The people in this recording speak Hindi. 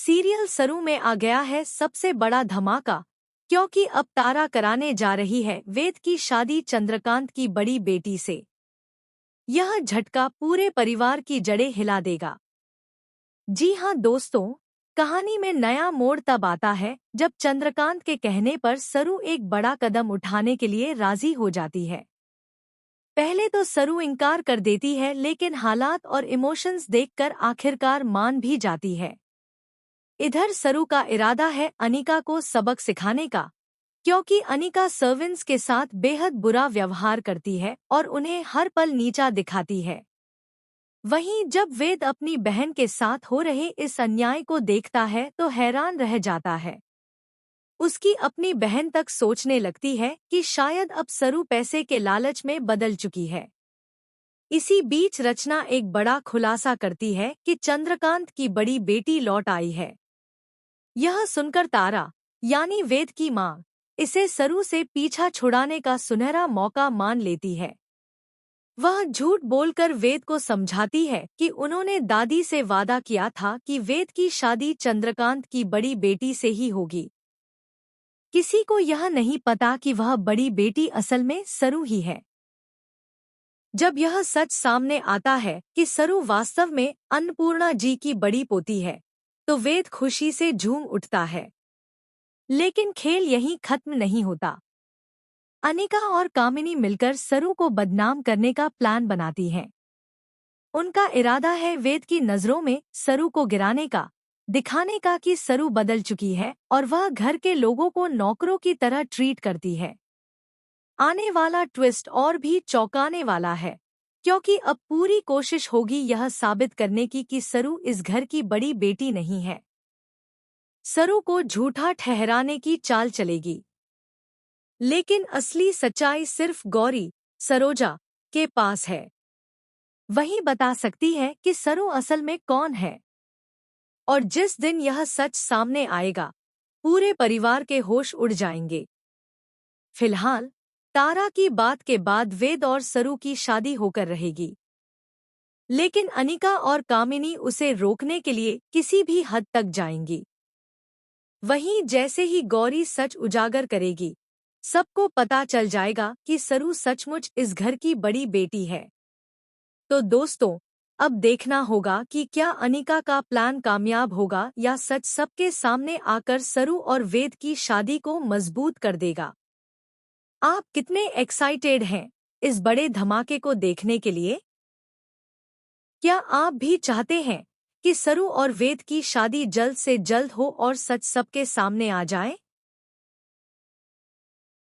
सीरियल सरू में आ गया है सबसे बड़ा धमाका, क्योंकि अब तारा कराने जा रही है वेद की शादी चंद्रकांत की बड़ी बेटी से। यह झटका पूरे परिवार की जड़ें हिला देगा। जी हां दोस्तों, कहानी में नया मोड़ तब आता है जब चंद्रकांत के कहने पर सरू एक बड़ा कदम उठाने के लिए राजी हो जाती है। पहले तो सरू इनकार कर देती है, लेकिन हालात और इमोशंस देखकर आखिरकार मान भी जाती है। इधर सरू का इरादा है अनिका को सबक सिखाने का, क्योंकि अनिका सर्वेंट्स के साथ बेहद बुरा व्यवहार करती है और उन्हें हर पल नीचा दिखाती है। वहीं जब वेद अपनी बहन के साथ हो रहे इस अन्याय को देखता है तो हैरान रह जाता है। उसकी अपनी बहन तक सोचने लगती है कि शायद अब सरू पैसे के लालच में बदल चुकी है। इसी बीच रचना एक बड़ा खुलासा करती है कि चंद्रकांत की बड़ी बेटी लौट आई है। यह सुनकर तारा, यानी वेद की माँ, इसे सरू से पीछा छुड़ाने का सुनहरा मौका मान लेती है। वह झूठ बोलकर वेद को समझाती है कि उन्होंने दादी से वादा किया था कि वेद की शादी चंद्रकांत की बड़ी बेटी से ही होगी। किसी को यह नहीं पता कि वह बड़ी बेटी असल में सरू ही है। जब यह सच सामने आता है कि सरू वास्तव में अन्नपूर्णा जी की बड़ी पोती है, तो वेद खुशी से झूम उठता है। लेकिन खेल यहीं खत्म नहीं होता। अनिका और कामिनी मिलकर सरू को बदनाम करने का प्लान बनाती हैं। उनका इरादा है वेद की नज़रों में सरू को गिराने का, दिखाने का कि सरू बदल चुकी है और वह घर के लोगों को नौकरों की तरह ट्रीट करती है। आने वाला ट्विस्ट और भी चौंकाने वाला है, क्योंकि अब पूरी कोशिश होगी यह साबित करने की कि सरू इस घर की बड़ी बेटी नहीं है। सरू को झूठा ठहराने की चाल चलेगी। लेकिन असली सच्चाई सिर्फ गौरी, सरोजा, के पास है। वही बता सकती है कि सरू असल में कौन है। और जिस दिन यह सच सामने आएगा, पूरे परिवार के होश उड़ जाएंगे। फिलहाल तारा की बात के बाद वेद और सरू की शादी होकर रहेगी। लेकिन अनिका और कामिनी उसे रोकने के लिए किसी भी हद तक जाएंगी। वहीं जैसे ही गौरी सच उजागर करेगी, सबको पता चल जाएगा कि सरू सचमुच इस घर की बड़ी बेटी है। तो दोस्तों, अब देखना होगा कि क्या अनिका का प्लान कामयाब होगा या सच सबके सामने आकर सरू और वेद की शादी को मजबूत कर देगा। आप कितने एक्साइटेड हैं इस बड़े धमाके को देखने के लिए? क्या आप भी चाहते हैं कि सरू और वेद की शादी जल्द से जल्द हो और सच सबके सामने आ जाए?